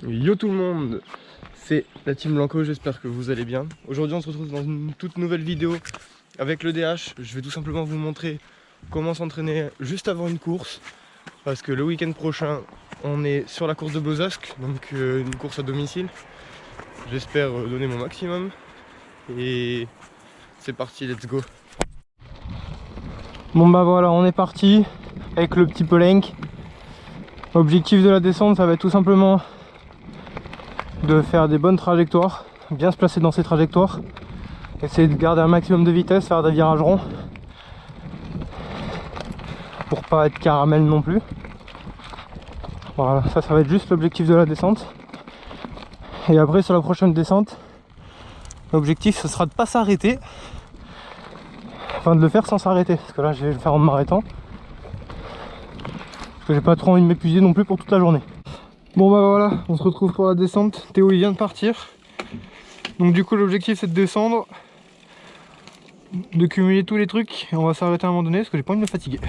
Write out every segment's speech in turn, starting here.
Yo tout le monde, c'est la team Blanco, j'espère que vous allez bien. Aujourd'hui on se retrouve dans une toute nouvelle vidéo avec le DH. Je vais tout simplement vous montrer comment s'entraîner juste avant une course. Parce que le week-end prochain on est sur la course de Bozasque, donc une course à domicile. J'espère donner mon maximum. Et c'est parti, let's go. Bon bah voilà, on est parti avec le petit Polenk. Objectif de la descente, ça va être tout simplement de faire des bonnes trajectoires, bien se placer dans ces trajectoires, essayer de garder un maximum de vitesse, faire des virages ronds pour pas être caramel non plus. Voilà, ça va être juste l'objectif de la descente. Et après sur la prochaine descente, l'objectif ce sera de pas s'arrêter, enfin de le faire sans s'arrêter, parce que là je vais le faire en m'arrêtant, parce que j'ai pas trop envie de m'épuiser non plus pour toute la journée. Bon bah voilà, on se retrouve pour la descente. Théo il vient de partir. Donc du coup l'objectif c'est de descendre, de cumuler tous les trucs, et on va s'arrêter à un moment donné parce que j'ai pas envie de me fatiguer.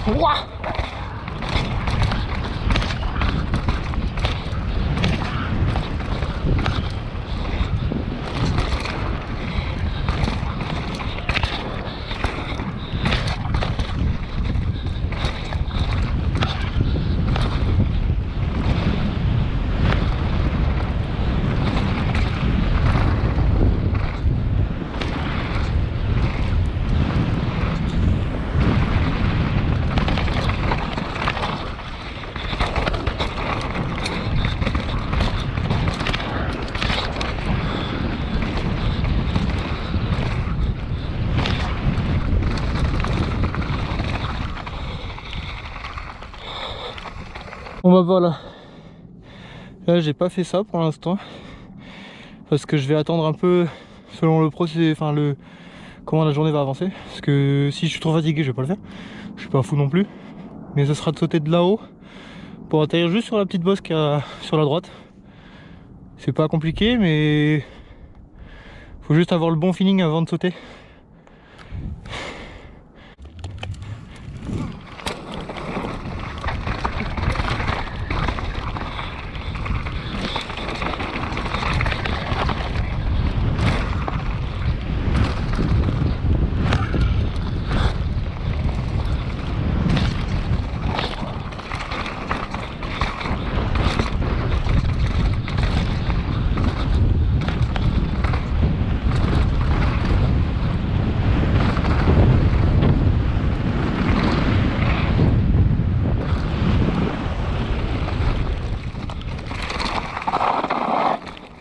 Ouah! Bon bah voilà, là j'ai pas fait ça pour l'instant parce que je vais attendre un peu selon le procès, enfin comment la journée va avancer, parce que si je suis trop fatigué je vais pas le faire, je suis pas fou non plus, mais ce sera de sauter de là-haut pour atterrir juste sur la petite bosse qu'il y a sur la droite. C'est pas compliqué, mais faut juste avoir le bon feeling avant de sauter.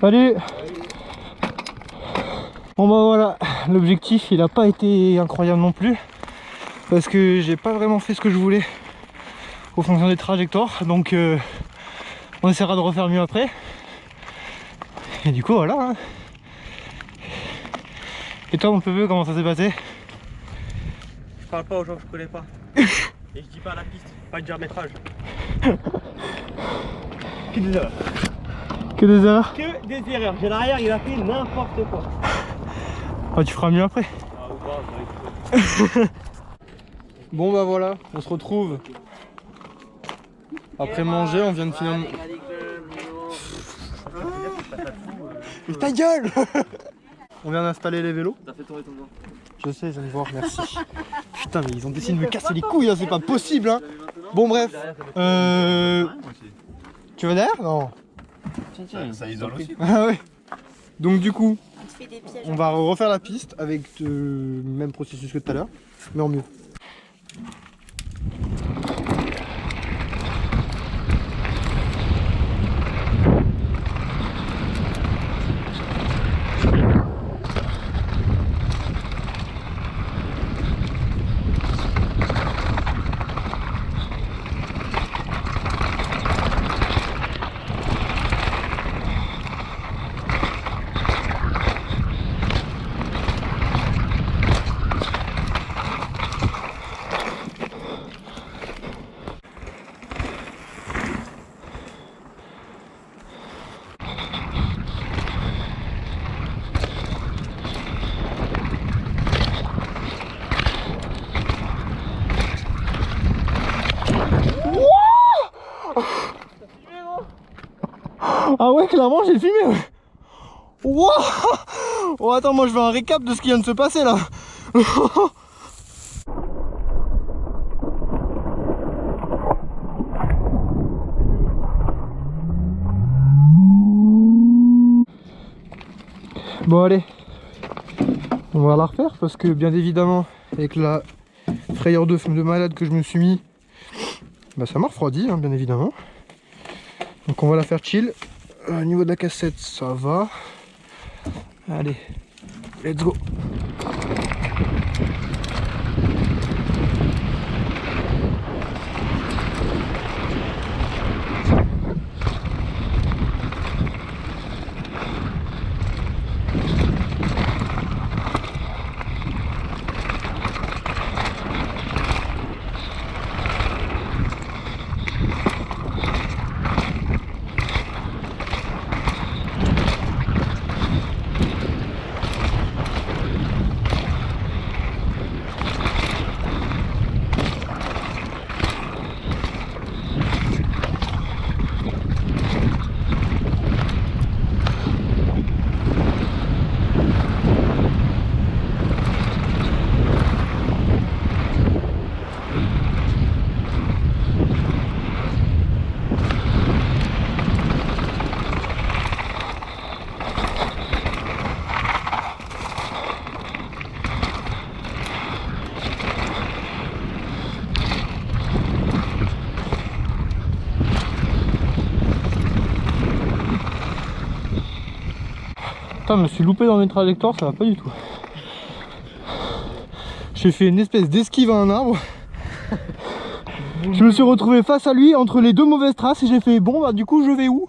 Salut! Bon bah voilà, l'objectif il a pas été incroyable non plus parce que j'ai pas vraiment fait ce que je voulais au fonction des trajectoires, donc on essaiera de refaire mieux après. Et du coup voilà hein. Et toi mon peu, comment ça s'est passé? Je parle pas aux gens que je connais pas. Et je dis pas à la piste, pas de diamétrage. Que des erreurs. Que des erreurs? Que des erreurs. J'ai l'arrière, il a fait n'importe quoi. Ah, tu feras mieux après. Ah, ou pas, ça va être... Bon bah voilà, on se retrouve après manger, on vient de finir... Mais ta gueule! On vient d'installer les vélos. T'as fait tourner ton doigt. Je sais, je viens de voir, merci. Putain mais ils ont décidé de me casser les couilles, hein, c'est pas possible hein. Bon bref, tu vas derrière? Non. Ça isole aussi. Ah ouais. Donc du coup, on va refaire la piste avec le même processus que tout à l'heure, mais en mieux. Ah ouais, clairement, j'ai filmé. Ouais. Wow. Oh, attends, moi je veux un récap de ce qui vient de se passer là. Bon allez, on va la refaire parce que bien évidemment avec la frayeur de malade que je me suis mis, bah ça m'a refroidi hein, bien évidemment. Donc on va la faire chill. Au niveau de la cassette ça va. Allez, let's go. Putain, je me suis loupé dans mes trajectoires, ça va pas du tout. J'ai fait une espèce d'esquive à un arbre. Je me suis retrouvé face à lui entre les deux mauvaises traces et j'ai fait bon bah du coup je vais où?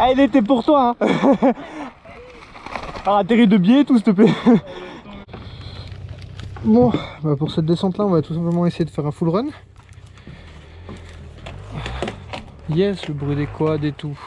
Ah, il était pour toi hein. Alors atterris de biais tout s'il te plaît. Bon, bah pour cette descente là on va tout simplement essayer de faire un full run. Yes, le bruit des quads et tout.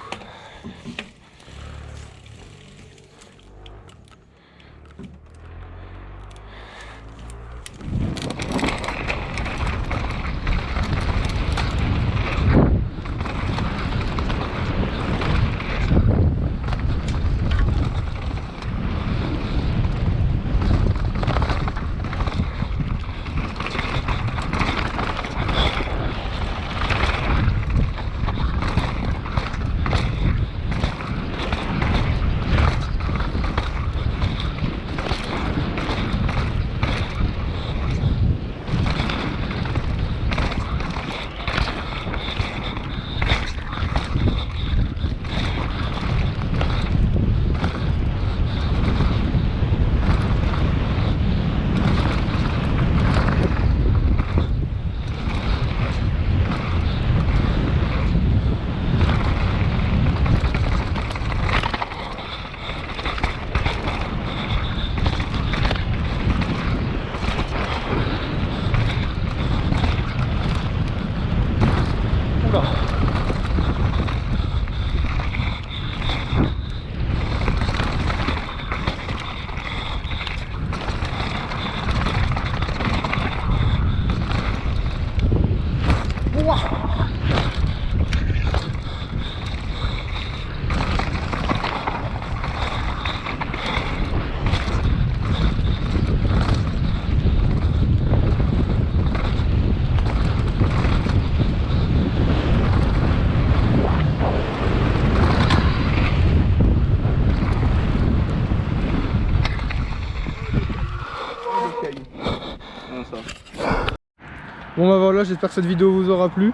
Bon bah voilà, j'espère que cette vidéo vous aura plu.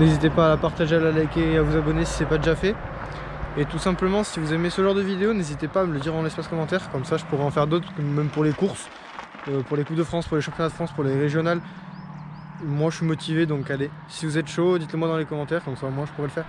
N'hésitez pas à la partager, à la liker et à vous abonner si c'est pas déjà fait. Et tout simplement, si vous aimez ce genre de vidéo, n'hésitez pas à me le dire en espace commentaire. Comme ça je pourrai en faire d'autres, même pour les courses, pour les Coupes de France, pour les Championnats de France, pour les régionales. Moi je suis motivé donc allez. Si vous êtes chaud, dites-le moi dans les commentaires, comme ça moi je pourrais le faire.